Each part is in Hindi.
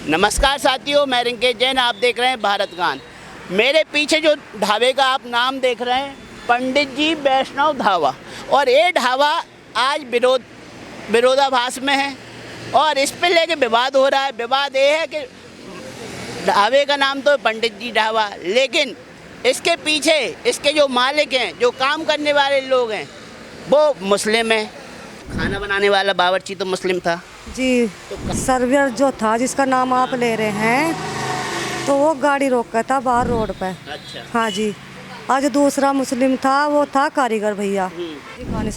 नमस्कार साथियों, मैं रिंकेश जैन, आप देख रहे हैं भारत गान। मेरे पीछे जो ढाबे का आप नाम देख रहे हैं, पंडित जी वैष्णव ढाबा, और ये ढाबा आज विरोधाभास में है और इस पे लेके विवाद हो रहा है। विवाद ये है कि ढाबे का नाम तो पंडित जी ढाबा, लेकिन इसके पीछे इसके जो मालिक हैं, जो काम करने वाले लोग हैं, वो मुस्लिम हैं। खाना बनाने वाला बावर्ची तो मुस्लिम था जी। सर्वर जो था जिसका नाम आप ले रहे हैं, तो वो गाड़ी रोका था बाहर रोड पे। अच्छा। हाँ जी। आज दूसरा मुस्लिम था, वो था कारीगर भैया। जी खा नहीं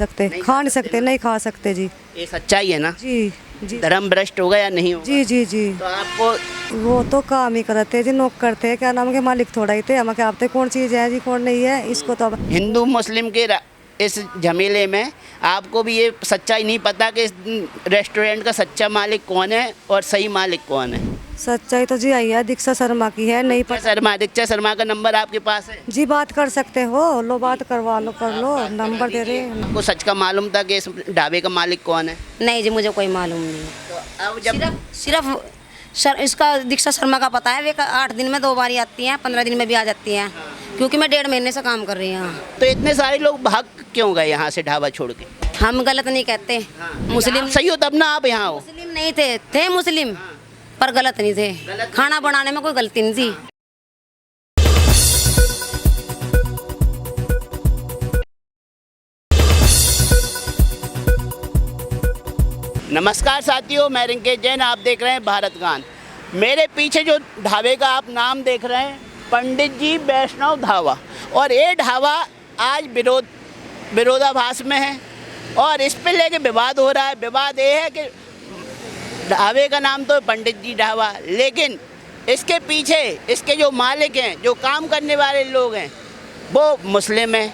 सकते, नहीं खा सकते जी। ये सच्चाई है ना? जी जी। धर्म भ्रष्ट होगा या नहीं होगा? जी जी जी। तो आपको वो तो काम ही करते जी, नौकर थे, क्या नाम के मालिक थोड़ा ही थे। हम क्या आपते कौन चीज़ है जी कौन नहीं है, इसको तो अब हिंदू मुस्लिम के इस झमेले में आपको भी ये सच्चाई नहीं पता कि इस रेस्टोरेंट का सच्चा मालिक कौन है और सही मालिक कौन है? सच्चाई तो जी आई है, दीक्षा शर्मा की है। नहीं पता दीक्षा शर्मा का नंबर आपके पास है? जी, बात कर सकते हो, लो बात करवा लो, कर लो, नंबर दे रहे हैं। आपको सच का मालूम था कि इस ढाबे का मालिक कौन है? नहीं जी, मुझे कोई मालूम नहीं। तो अब जब सिर्फ इसका दीक्षा शर्मा का पता है। वे 8 दिन में 2 बार आती हैं, 15 दिन में भी आ जाती हैं, क्योंकि मैं 1.5 महीने से काम कर रही हूँ। तो इतने सारे लोग भाग क्यों गए यहाँ से ढाबा छोड़ के? हम गलत नहीं कहते। मुस्लिम आप सही हो तब ना आप यहाँ हो। मुस्लिम नहीं थे मुस्लिम, पर गलत नहीं थे। खाना बनाने में कोई गलती नहीं थी। नमस्कार साथियों, मैं रिंकेश जैन, आप देख रहे हैं भारत गान। मेरे पीछे जो ढाबे का आप नाम देख रहे हैं, पंडित जी वैष्णव ढाबा, और ये ढाबा आज विरोधाभास में है और इस पे लेके विवाद हो रहा है। विवाद ये है कि ढाबे का नाम तो पंडित जी ढाबा, लेकिन इसके पीछे इसके जो मालिक हैं, जो काम करने वाले लोग हैं, वो मुस्लिम हैं।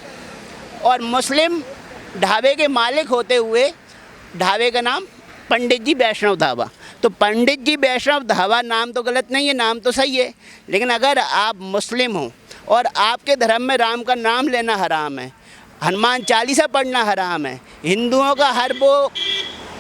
और मुस्लिम ढाबे के मालिक होते हुए ढाबे का नाम पंडित जी वैष्णव ढाबा। तो पंडित जी वैष्णव ढाबा नाम तो गलत नहीं है, नाम तो सही है, लेकिन अगर आप मुस्लिम हो और आपके धर्म में राम का नाम लेना हराम है, हनुमान चालीसा पढ़ना हराम है, हिंदुओं का हर वो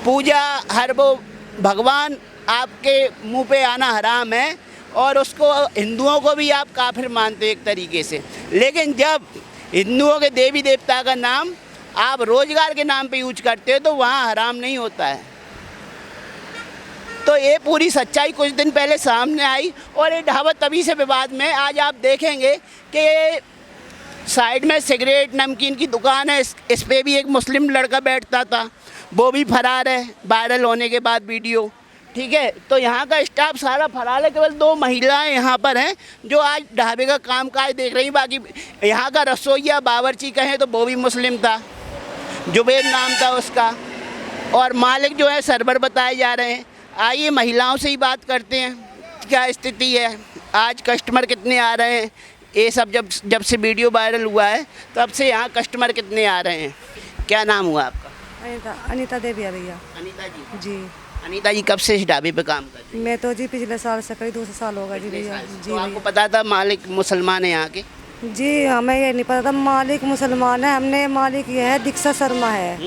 पूजा, हर वो भगवान आपके मुंह पे आना हराम है, और उसको हिंदुओं को भी आप काफिर मानते हो एक तरीके से। लेकिन जब हिंदुओं के देवी देवता का नाम आप रोजगार के नाम पे यूज करते हो, तो वहाँ हराम नहीं होता है। तो ये पूरी सच्चाई कुछ दिन पहले सामने आई, और ये ढाबा तभी से विवाद में। आज आप देखेंगे कि साइड में सिगरेट नमकीन की दुकान है, इस पे भी एक मुस्लिम लड़का बैठता था, वो भी फरार है वायरल होने के बाद वीडियो। ठीक है, तो यहाँ का स्टाफ सारा फरार है, केवल 2 महिलाएं यहाँ पर हैं जो आज ढाबे का कामकाज देख रही। बाकी यहाँ का रसोइया बावर्ची कहें तो वो भी मुस्लिम था, जुबैर नाम था उसका, और मालिक जो है सरवर बताए जा रहे हैं। आइए महिलाओं से ही बात करते हैं, क्या स्थिति है, आज कस्टमर कितने आ रहे हैं। ये सब जब से वीडियो वायरल हुआ है तब से यहाँ कस्टमर कितने आ रहे हैं। क्या नाम हुआ आपका? अनीता देवी है भैया। अनीता जी। जी। अनीता जी कब से इस ढाबे पे काम कर रही हैं? मैं तो जी पिछले साल से करीब 2 साल होगा जी भैया। जी तो आपको पता था मालिक मुसलमान है यहाँ के? जी, हमें ये नहीं पता था मालिक मुसलमान है। हमने मालिक ये है दीक्षा शर्मा है,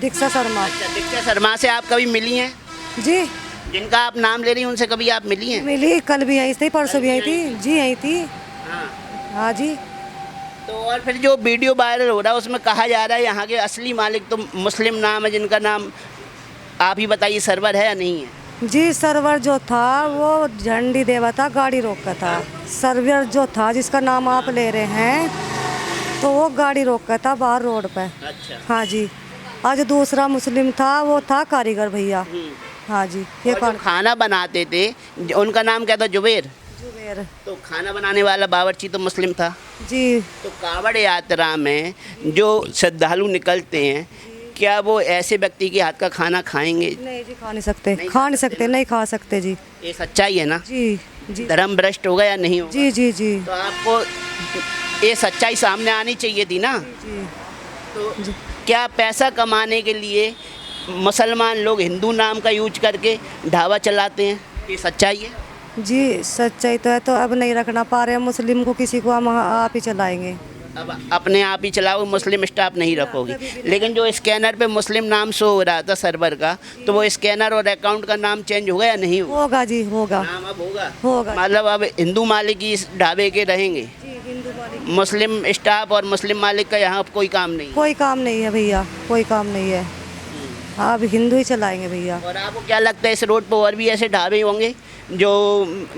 दीक्षा शर्मा। अच्छा, दीक्षा शर्मा से आप कभी मिली हैं? जी। जिनका आप नाम ले रही हैं उनसे कभी आप मिली हैं? मिली, कल भी आई थी, परसों भी आई थी जी, आई थी। हाँ जी। तो और फिर जो वीडियो वायरल हो रहा है उसमें कहा जा रहा है यहाँ के असली मालिक तो मुस्लिम नाम है, जिनका नाम आप ही बताइए, सरवर है या नहीं है? जी, सर्वर जो था वो झंडी देवा था, गाड़ी रोका था। सर्वर जो था जिसका नाम आप ले रहे हैं, तो वो गाड़ी रोका था बाहर रोड पे। अच्छा। हाँ जी। आज दूसरा मुस्लिम था, वो था कारीगर भैया। हाँ जी। ये और जो खाना बनाते थे उनका नाम क्या था? जुबैर। तो खाना बनाने वाला बावर्ची तो मुस्लिम था जी। तो कावड़ यात्रा में जो श्रद्धालु निकलते हैं, क्या वो ऐसे व्यक्ति के हाथ का खाना खाएंगे? नहीं जी, खा नहीं सकते, नहीं खा सकते जी। ये सच्चाई है ना? जी जी। धर्म भ्रष्ट होगा या नहीं होगा? जी जी जी। तो आपको ये सच्चाई सामने आनी चाहिए थी ना। जी तो क्या पैसा कमाने के लिए मुसलमान लोग हिंदू नाम का यूज करके ढाबा चलाते हैं? ये सच्चाई है? जी, सच्चाई तो है। तो अब नहीं रखना पा रहे हैं मुस्लिम को, किसी को हम आप ही चलाएंगे। अब अपने आप ही चलाओगे, मुस्लिम स्टाफ नहीं रखोगी। लेकिन जो स्कैनर पे मुस्लिम नाम शो हो रहा था सर्वर का, तो वो स्कैनर और अकाउंट का नाम चेंज होगा या नहीं होगा? होगा जी, होगा। नाम अब होगा, होगा। मतलब अब हिंदू मालिक ही इस ढाबे के रहेंगे, जी, हिंदू मालिक। मुस्लिम स्टाफ और मुस्लिम मालिक का यहाँ अब कोई काम नहीं। कोई काम नहीं है भैया, कोई काम नहीं है। अब हिंदू ही चलाएंगे भैया। और आपको क्या लगता है इस रोड पर और भी ऐसे ढाबे होंगे जो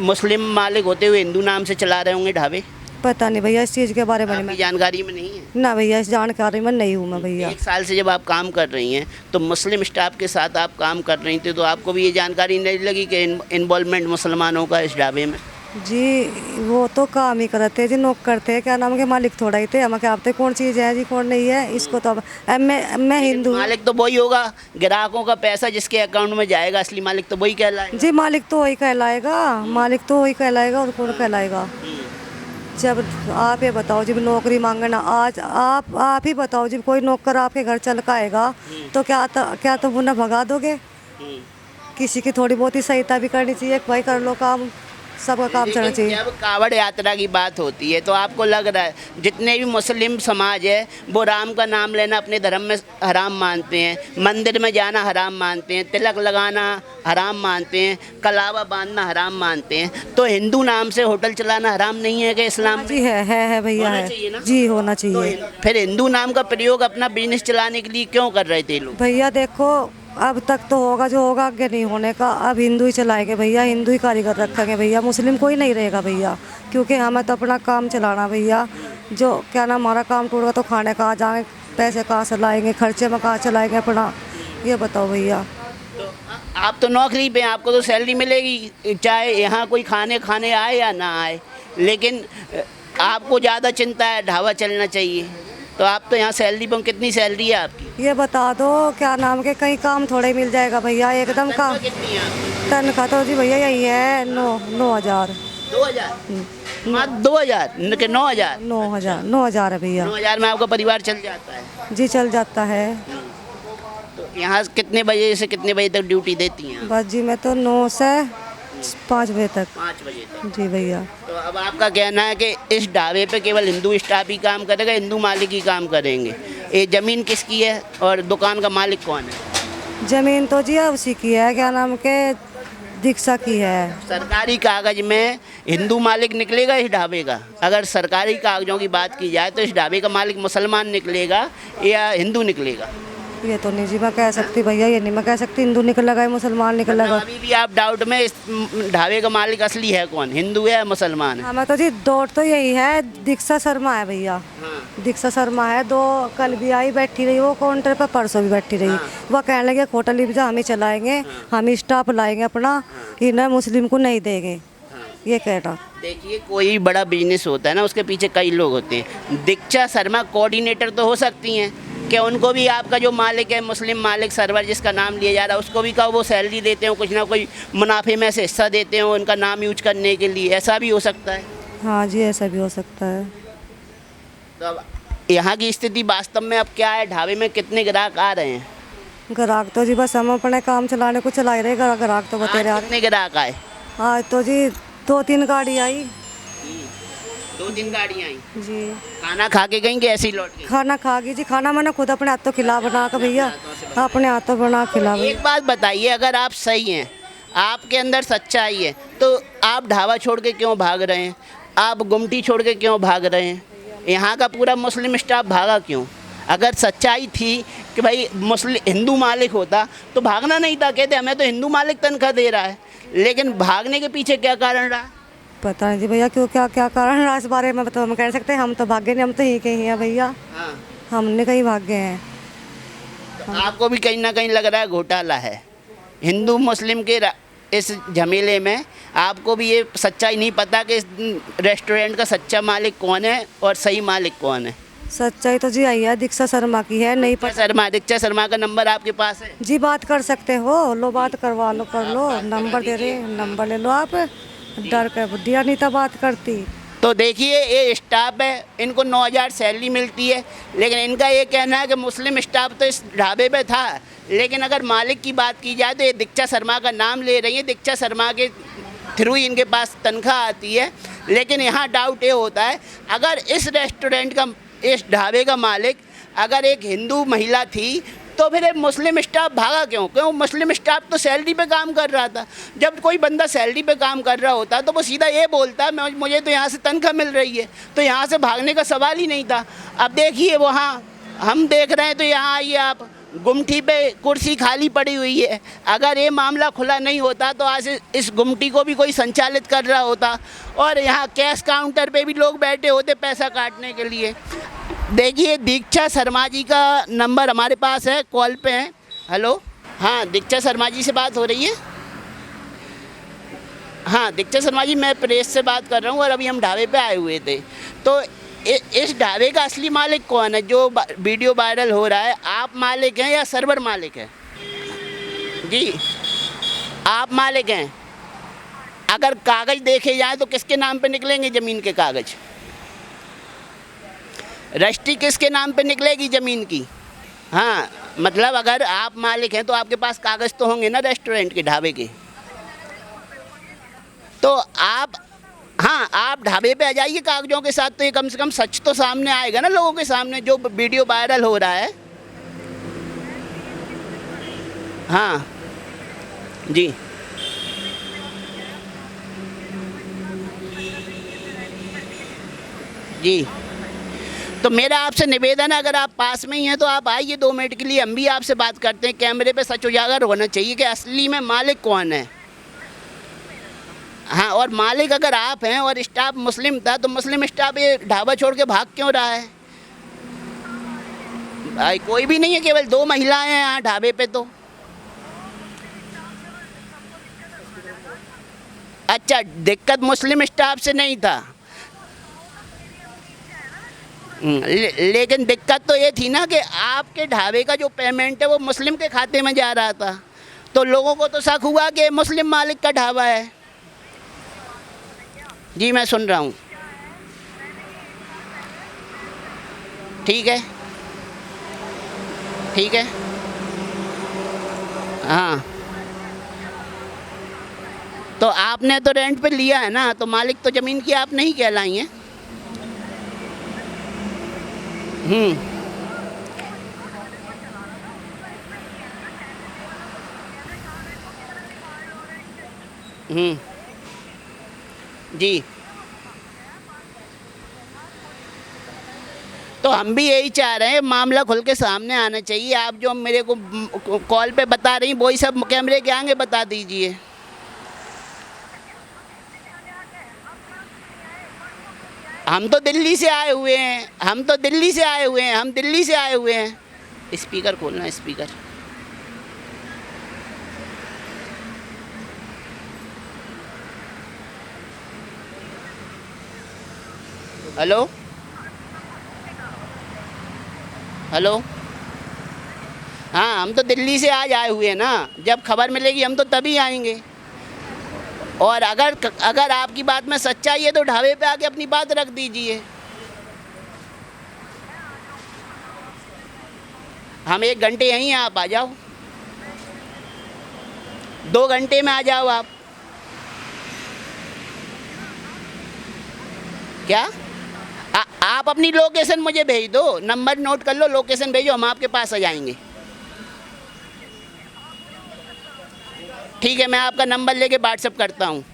मुस्लिम मालिक होते हुए हिंदू नाम से चला रहे होंगे ढाबे? पता नहीं भैया, इस चीज़ के बारे में आपकी जानकारी में नहीं है? ना भैया, इस जानकारी में नहीं हूँ मैं भैया। 1 साल से जब आप काम कर रही हैं तो मुस्लिम स्टाफ के साथ आप काम कर रही थी, तो आपको भी ये जानकारी नहीं लगी कि इन्वॉल्वमेंट मुसलमानों का इस ढाबे में? जी, वो तो काम ही करते जी, नौक करते हैं, क्या नाम के मालिक थोड़ा ही थे, हम क्या आपते कौन चीज़ है जी कौन नहीं है इसको। तो अब मैं हिंदू। मालिक तो वही होगा, ग्राहकों का पैसा जिसके अकाउंट में जाएगा असली मालिक तो वही कहलाएगा। जी, मालिक तो वही कहलाएगा, मालिक तो वही कहलाएगा, और कौन कहलाएगा? जब आप ये बताओ जब नौकरी मांगना, आज आप ही बताओ जब कोई नौकर आपके घर चल का आएगा तो क्या तुम उन्हें भगा दोगे? किसी की थोड़ी बहुत ही सहायता भी करनी चाहिए, भाई कर लो काम, सबका काम चलना लेकिन चाहिए। जब कावड़ यात्रा की बात होती है तो आपको लग रहा है जितने भी मुस्लिम समाज है वो राम का नाम लेना अपने धर्म में हराम मानते हैं, मंदिर में जाना हराम मानते हैं, तिलक लगाना हराम मानते हैं, कलावा बांधना हराम मानते हैं, तो हिंदू नाम से होटल चलाना हराम नहीं है कि इस्लाम में? जी है भैया, होना है चाहिए ना? जी, होना तो चाहिए। फिर हिंदू नाम का प्रयोग अपना बिजनेस चलाने के लिए क्यों कर रहे थे लोग? भैया देखो, अब तक तो होगा जो होगा, आगे नहीं होने का। अब हिंदू ही चलाएंगे भैया, हिंदू ही कारीगर रखेंगे भैया, मुस्लिम कोई नहीं रहेगा भैया, क्योंकि हमें तो अपना काम चलाना भैया। जो क्या नाम हमारा काम टूटेगा तो खाने कहाँ जाएंगे, पैसे कहाँ से लाएंगे, खर्चे में कहाँ चलाएंगे अपना, ये बताओ भैया। तो आप तो नौकरी पे हैं, आपको तो सैलरी मिलेगी चाहे यहाँ कोई खाने आए या ना आए, लेकिन आपको ज़्यादा चिंता है ढाबा चलना चाहिए, तो आप तो यहाँ सैलरी पर, कितनी सैलरी है आपकी? ये बता दो क्या नाम के कहीं काम थोड़े मिल जाएगा भैया, एकदम काम। कितनी है आपकी? तनख्वाह तो जी भैया यही है 9,000। 2000? मात्र 2000 कि 9000? 9,000 है भैया। 9000 में आपका परिवार चल जाता है? जी, चल जाता है। तो यहाँ कितने बजे से कितने बजे तक ड्यूटी देती हैं? बस जी, मैं तो 9 से 5 बजे तक। 5 बजे तक? जी भैया। तो अब आपका कहना है कि इस ढाबे पे केवल हिंदू स्टाफ ही काम करेगा, हिंदू मालिक ही काम करेंगे? ये ज़मीन किसकी है और दुकान का मालिक कौन है? ज़मीन तो जी उसी की है, क्या नाम के दीक्षा की है। सरकारी कागज में हिंदू मालिक निकलेगा इस ढाबे का? अगर सरकारी कागजों की बात की जाए तो इस ढाबे का मालिक मुसलमान निकलेगा या हिंदू निकलेगा? ये तो नहीं जी मैं कह सकती भैया, ये नहीं मैं कह सकती हिंदू निकलेगा या मुसलमान निकलेगा। अभी भी आप डाउट में इस ढाबे का मालिक असली है कौन, हिंदू है या मुसलमान है? हमें तो जी डाउट तो यही है, दीक्षा शर्मा है भैया। हाँ। दीक्षा शर्मा है, दो कल भी आई बैठी रही, वो काउंटर पर परसों भी बैठी रही। वह कहने लगे होटल लिप्जा हम ही चलाएंगे, हम ही स्टाफ लाएंगे अपना, इन्हें मुस्लिम को नहीं देंगे, ये कह रहा। देखिए, कोई भी बड़ा बिजनेस होता है ना, उसके पीछे कई लोग होते हैं। दीक्षा शर्मा कोऑर्डिनेटर तो हो सकती हैं, क्या उनको भी आपका जो मालिक है मुस्लिम मालिक सर्वर जिसका नाम लिया जा रहा है उसको भी कहो वो सैलरी देते हो, कुछ ना कोई मुनाफे में से हिस्सा देते हो उनका नाम यूज करने के लिए? ऐसा भी हो सकता है? हाँ जी, ऐसा भी हो सकता है। तो अब यहाँ की स्थिति वास्तव में अब क्या है? ढाबे में कितने ग्राहक आ रहे हैं? ग्राहक तो जी बस हम अपने काम चलाने को चला ही रहे, ग्राहक तो बतेरे आ आज कितने ग्राहक आए? रहे। आज तो जी 2-3 गाड़ी आई 2-3 गाड़ियाँ आई। जी। खाना खा के गई कि ऐसे ही लौट गई? खाना खा गई जी, खाना मैंने खुद अपने हाथों खिला बना के भैया, अपने हाथों बना खिला भैया। एक बात बताइए, अगर आप सही हैं, आपके अंदर सच्चाई है, तो आप ढाबा छोड़ के क्यों भाग रहे हैं? आप गुमटी छोड़ के क्यों भाग रहे हैं? यहाँ का पूरा मुस्लिम स्टाफ भागा क्यों? अगर सच्चाई थी कि भाई मुस्लिम हिंदू मालिक होता तो भागना नहीं था, कहते हमें तो हिंदू मालिक तनख्वाह दे रहा है, लेकिन भागने के पीछे क्या कारण रहा? पता नहीं जी भैया क्यों, क्या क्या कारण रहा इस बारे में तो हम कह सकते हैं, हम तो भागे नहीं, हम तो यहीं के ही हैं भैया। हाँ। हमने कहीं भाग गए हैं। तो आपको भी कहीं ना कहीं लग रहा है घोटाला है हिंदू मुस्लिम के इस झमेले में? आपको भी ये सच्चाई नहीं पता कि इस रेस्टोरेंट का सच्चा मालिक कौन है और सही मालिक कौन है? सच्चाई तो जी आई है, दीक्षा शर्मा की है, नहीं पता। दीक्षा शर्मा का नंबर आपके पास है? जी बात कर सकते हो, लो बात करवा लो, कर लो, नंबर दे रहे, नंबर ले लो आप, डर कर बुढ़िया नहीं था बात करती। तो देखिए, ये स्टाफ है, इनको 9000 सैलरी मिलती है, लेकिन इनका ये कहना है कि मुस्लिम स्टाफ तो इस ढाबे पे था, लेकिन अगर मालिक की बात की जाए तो ये दीक्षा शर्मा का नाम ले रही है, दीक्षा शर्मा के थ्रू इनके पास तनख्वाह आती है। लेकिन यहाँ डाउट ये होता है, अगर इस रेस्टोरेंट का इस ढाबे का मालिक अगर एक हिंदू महिला थी तो फिर एक मुस्लिम स्टाफ भागा क्यों? क्यों मुस्लिम स्टाफ तो सैलरी पे काम कर रहा था। जब कोई बंदा सैलरी पे काम कर रहा होता तो वो सीधा ये बोलता मुझे तो यहाँ से तनख्वाह मिल रही है, तो यहाँ से भागने का सवाल ही नहीं था। अब देखिए वहाँ हम देख रहे हैं तो यहाँ आइए आप, गुमटी पे कुर्सी खाली पड़ी हुई है। अगर ये मामला खुला नहीं होता तो आज इस गुमटी को भी कोई संचालित कर रहा होता और यहाँ कैश काउंटर पे भी लोग बैठे होते पैसा काटने के लिए। देखिए दीक्षा शर्मा जी का नंबर हमारे पास है, कॉल पे हैं। हेलो, हाँ दीक्षा शर्मा जी से बात हो रही है? हाँ दीक्षा शर्मा जी, मैं प्रेस से बात कर रहा हूँ और अभी हम ढाबे पे आए हुए थे। तो इस ढाबे का असली मालिक कौन है? जो वीडियो वायरल हो रहा है, आप मालिक हैं या सर्वर मालिक है? जी आप मालिक हैं। अगर कागज़ देखे जाएँ तो किसके नाम पे निकलेंगे ज़मीन के कागज़? रजिस्ट्री किसके नाम पे निकलेगी ज़मीन की? हाँ मतलब अगर आप मालिक हैं तो आपके पास कागज़ तो होंगे ना रेस्टोरेंट के, ढाबे के। तो आप, हाँ आप ढाबे पे आ जाइए कागज़ों के साथ, तो ये कम से कम सच तो सामने आएगा ना लोगों के सामने, जो वीडियो वायरल हो रहा है। हाँ जी जी, तो मेरा आपसे निवेदन है, अगर आप पास में ही हैं तो आप आइए 2 मिनट के लिए, हम भी आपसे बात करते हैं। कैमरे पे सच उजागर होना चाहिए कि असली में मालिक कौन है। हाँ, और मालिक अगर आप हैं और स्टाफ मुस्लिम था तो मुस्लिम स्टाफ ये ढाबा छोड़ के भाग क्यों रहा है? भाई कोई भी नहीं है, केवल 2 महिलाएं हैं यहाँ ढाबे पे। तो अच्छा, दिक्कत मुस्लिम स्टाफ से नहीं था, लेकिन दिक्कत तो ये थी ना कि आपके ढाबे का जो पेमेंट है वो मुस्लिम के खाते में जा रहा था, तो लोगों को तो शक हुआ कि मुस्लिम मालिक का ढाबा है। जी मैं सुन रहा हूँ। ठीक है ठीक है, हाँ तो आपने तो रेंट पे लिया है ना, तो मालिक तो ज़मीन की आप नहीं कहलाई हैं। जी, तो हम भी यही चाह रहे हैं, मामला खुल के सामने आना चाहिए। आप जो मेरे को कॉल पे बता रही वही सब कैमरे के आगे बता दीजिए। हम तो दिल्ली से आए हुए हैं, हम दिल्ली से आए हुए हैं। स्पीकर खोलना, स्पीकर। हेलो हेलो, हाँ हम तो दिल्ली से आज आए हुए हैं ना, जब खबर मिलेगी हम तो तभी आएंगे। और अगर आपकी बात में सच्चाई है तो ढाबे पे आके अपनी बात रख दीजिए। हम 1 घंटे यहीं, आप आ जाओ, 2 घंटे में आ जाओ आप। क्या आप अपनी लोकेशन मुझे भेज दो, नंबर नोट कर लो, लोकेशन भेजो, हम आपके पास आ जाएंगे। ठीक है, मैं आपका नंबर लेके व्हाट्सएप करता हूँ।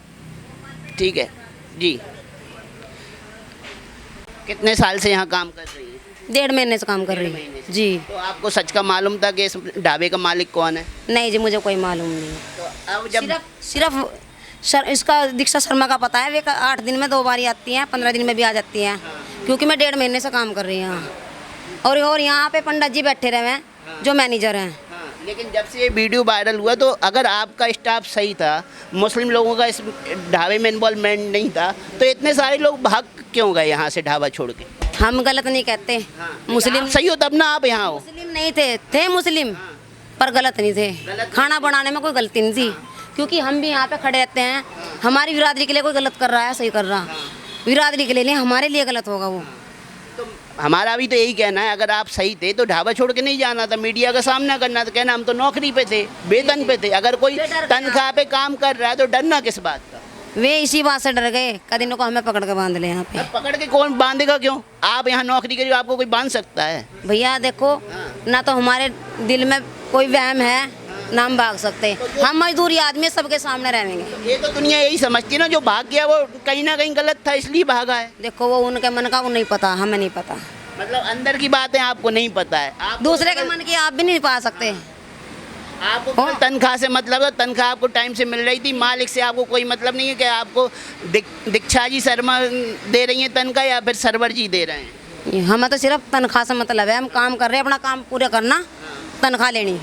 ठीक है जी। कितने साल से यहाँ काम कर रही है? 1.5 महीने से काम कर रही है जी। तो आपको सच का मालूम था कि इस ढाबे का मालिक कौन है? नहीं जी, मुझे कोई मालूम नहीं। तो अब जब सिर्फ इसका दीक्षा शर्मा का पता है, वे 8 दिन में 2 बारी आती हैं, 15 दिन में भी आ जाती हैं। क्योंकि मैं 1.5 महीने से काम कर रही हूँ और यहाँ पे पंडित जी बैठे रहे हैं जो मैनेजर हैं। लेकिन जब से ये वीडियो वायरल हुआ तो अगर आपका स्टाफ सही था, मुस्लिम लोगों का इस ढाबे में इन्वॉल्वमेंट नहीं था, तो इतने सारे लोग भाग क्यों गए यहाँ से ढाबा छोड़ के? हम गलत नहीं कहते। मुस्लिम सही हो तब ना आप यहाँ हो। मुस्लिम नहीं थे मुस्लिम, पर गलत नहीं थे। खाना बनाने में कोई गलती नहीं थी, क्योंकि हम भी यहाँ पे खड़े रहते हैं। हमारी बिरादरी के लिए कोई गलत कर रहा है, सही कर रहा, बिरादरी के लिए हमारे लिए गलत होगा वो। तो हमारा भी तो यही कहना है, अगर आप सही थे तो ढाबा छोड़ के नहीं जाना था, मीडिया का सामना करना था, कहना हम तो नौकरी पे थे, वेतन पे थे। अगर कोई तनख्वाह पे काम कर रहा है तो डरना किस बात का? वे इसी बात से डर गए, कदी को हमें पकड़ के बांध ले यहाँ पे। अब पकड़ के कौन बांधेगा? क्यों? आप यहाँ नौकरी करिए, आपको कोई बांध सकता है? भैया देखो, ना तो हमारे दिल में कोई वहम है, ना हम भाग सकते। हम मजदूरी आदमी सबके सामने रहेंगे। ये तो दुनिया यही समझती है ना, जो भाग गया वो कहीं ना कहीं गलत था इसलिए भागा है। देखो वो उनके मन का वो नहीं पता, हमें नहीं पता। मतलब अंदर की बातें आपको नहीं पता है। आप दूसरे के मन की आप भी नहीं पा सकते। आपको केवल तनख्वाह से मतलब है, तनख्वाह आपको टाइम से मिल रही थी, मालिक से आपको कोई मतलब नहीं है कि आपको दीक्षा जी शर्मा दे रही हैं तनख्वाह या फिर सरवर जी दे रहे हैं। हमें तो सिर्फ तनख्वाह से मतलब है, हम काम कर रहे हैं, अपना काम पूरा करना, तनख्वाह लेनी।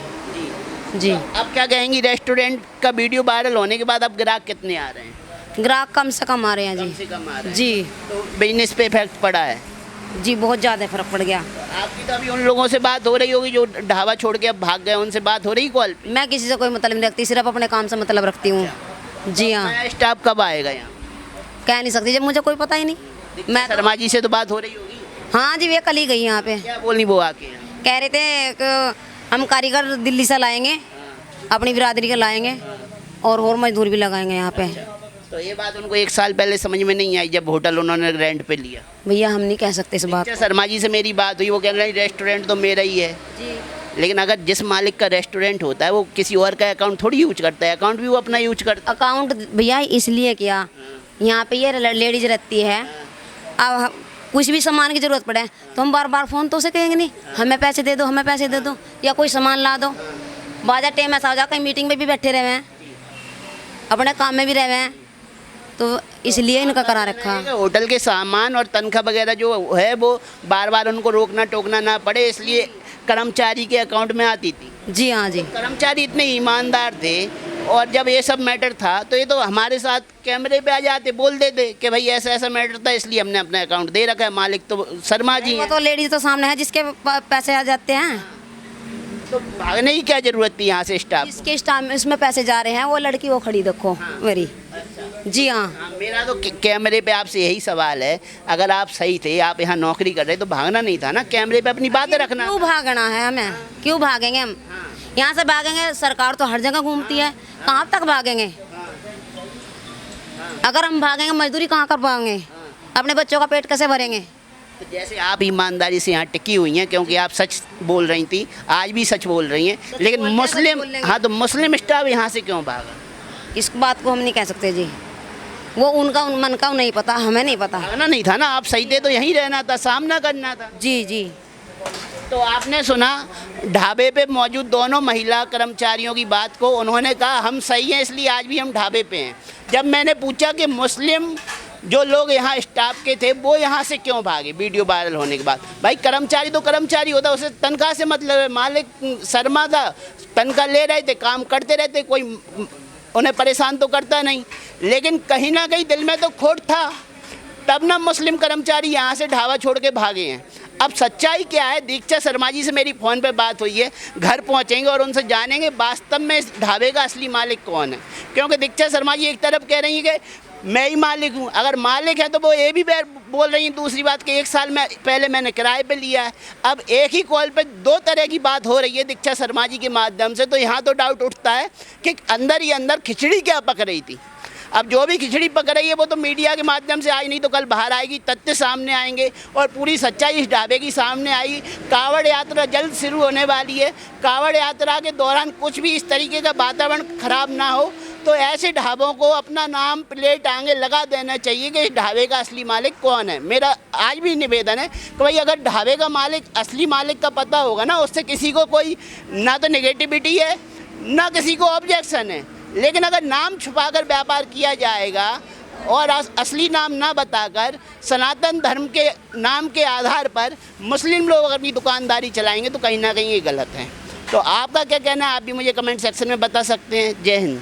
जी। अब क्या कहेंगी, रेस्टोरेंट का वीडियो वायरल होने के बाद अब ग्राहक कितने आ रहे हैं? ग्राहक कम से कम आ रहे हैं कम जी। से कम आ रहे हैं। जी तो बिजनेस पे इफेक्ट पड़ा है? जी, बहुत ज़्यादा फर्क पड़ गया। आपकी तो अभी उन लोगों से बात हो रही होगी जो ढाबा छोड़ के अब भाग गए, उनसे बात हो रही कॉल पे? मैं किसी से कोई मतलब नहीं रखती, सिर्फ अपने काम से मतलब रखती हूँ। जी हाँ। नया स्टाफ कब आएगा यहाँ? कह नहीं सकती जब मुझे कोई पता ही नहीं। मैं शर्मा जी से तो बात हो रही होगी? हाँ जी, वे कल ही गई यहाँ पे। क्या बोली वो आके? कह रहे थे कि हम कारीगर दिल्ली से लाएंगे, अपनी बिरादरी के लाएंगे और मजदूर भी लगाएंगे यहाँ पे। तो ये बात उनको 1 साल पहले समझ में नहीं आई जब होटल उन्होंने रेंट पे लिया? भैया हम नहीं कह सकते इस बात। शर्मा जी से मेरी बात हुई, वो कह रहे हैं रेस्टोरेंट तो मेरा ही है। जी। लेकिन अगर जिस मालिक का रेस्टोरेंट होता है वो किसी और का अकाउंट थोड़ी यूज करता है, अकाउंट भी वो अपना यूज करता है। अकाउंट भैया इसलिए किया, यहाँ पे ये लेडीज रहती है, अब कुछ भी सामान की ज़रूरत पड़े तो हम बार बार फ़ोन तो उसे कहेंगे नहीं, हमें पैसे दे दो, हमें पैसे दे दो, या कोई सामान ला दो। बाजार टाइम ऐसा हो जाए, कहीं मीटिंग में भी बैठे रहे हैं, अपने काम में भी रहे हैं, तो इसलिए इनका करा रखा। होटल के सामान और तनख्वाह वगैरह जो है वो बार बार उनको रोकना टोकना ना पड़े, इसलिए कर्मचारी के अकाउंट में आती थी। जी हाँ जी। कर्मचारी इतने ईमानदार थे, और जब ये सब मैटर था तो ये तो हमारे साथ कैमरे पे आ जाते, बोल देते कि भाई ऐसा ऐसा मैटर था इसलिए हमने अपना अकाउंट दे रखा है, मालिक तो शर्मा जी वो हैं। तो लेडीज तो सामने है जिसके पैसे आ जाते हैं, तो भागने की क्या जरूरत थी यहाँ से? स्टाफ जिसके स्टाफ इसमें पैसे जा रहे हैं, वो लड़की वो खड़ी देखो मेरी। जी हाँ। मेरा तो कैमरे पे आपसे यही सवाल है, अगर आप सही थे, आप यहाँ नौकरी कर रहे तो भागना नहीं था ना, कैमरे पे अपनी बातें रखना। क्यों भागना है हमें? क्यों भागेंगे हम? यहाँ से भागेंगे? सरकार तो हर जगह घूमती है, कहाँ तक भागेंगे? अगर हम भागेंगे मजदूरी कहाँ कर पाएंगे? अपने बच्चों का पेट कैसे भरेंगे? तो जैसे आप ईमानदारी से यहाँ टिकी हुई हैं, क्योंकि आप सच बोल रही थी, आज भी सच बोल रही हैं, लेकिन मुस्लिम, हाँ तो मुस्लिम स्टाफ यहाँ से क्यों भागा? इस बात को हम नहीं कह सकते जी, वो उनका उन मन का नहीं पता, हमें नहीं पता। भागना नहीं था ना, आप सही थे तो यहीं रहना था, सामना करना था। जी जी। तो आपने सुना ढाबे पे मौजूद दोनों महिला कर्मचारियों की बात को, उन्होंने कहा हम सही हैं इसलिए आज भी हम ढाबे पे हैं। जब मैंने पूछा कि मुस्लिम जो लोग यहाँ स्टाफ के थे वो यहाँ से क्यों भागे वीडियो वायरल होने के बाद, भाई कर्मचारी तो कर्मचारी होता है, उसे तनख्वाह से मतलब है। मालिक शर्मा था, तनख्वाह ले रहे थे, काम करते रहते, कोई उन्हें परेशान तो करता नहीं, लेकिन कहीं ना कहीं दिल में तो खोट था, तब ना मुस्लिम कर्मचारी यहाँ से ढाबा छोड़ के भागे हैं। अब सच्चाई क्या है? दीक्षा शर्मा जी से मेरी फ़ोन पे बात हुई है, घर पहुँचेंगे और उनसे जानेंगे वास्तव में इस ढाबे का असली मालिक कौन है। क्योंकि दीक्षा शर्मा जी एक तरफ कह रही है कि मैं ही मालिक हूँ, अगर मालिक है तो वो ये भी बोल रही हैं दूसरी बात कि 1 साल में पहले मैंने किराए पे लिया है। अब एक ही कॉल पे 2 तरह की बात हो रही है दीक्षा शर्मा जी के माध्यम से, तो यहाँ तो डाउट उठता है कि अंदर ही अंदर खिचड़ी क्या पक रही थी। अब जो भी खिचड़ी पक रही है वो तो मीडिया के माध्यम से आई, नहीं तो कल बाहर आएगी, तथ्य सामने आएंगे और पूरी सच्चाई इस ढाबे की सामने आएगी। कांवड़ यात्रा जल्द शुरू होने वाली है, कांवड़ यात्रा के दौरान कुछ भी इस तरीके का वातावरण खराब ना हो, तो ऐसे ढाबों को अपना नाम प्लेट आगे लगा देना चाहिए कि इस ढाबे का असली मालिक कौन है। मेरा आज भी निवेदन है कि भाई अगर ढाबे का मालिक असली मालिक का पता होगा ना, उससे किसी को कोई ना तो नेगेटिविटी है ना किसी को ऑब्जेक्शन है, लेकिन अगर नाम छुपाकर व्यापार किया जाएगा और असली नाम ना बताकर सनातन धर्म के नाम के आधार पर मुस्लिम लोग अपनी दुकानदारी चलाएंगे तो कहीं ना कहीं ये गलत है। तो आपका क्या कहना है? आप भी मुझे कमेंट सेक्शन में बता सकते हैं। जय हिंद।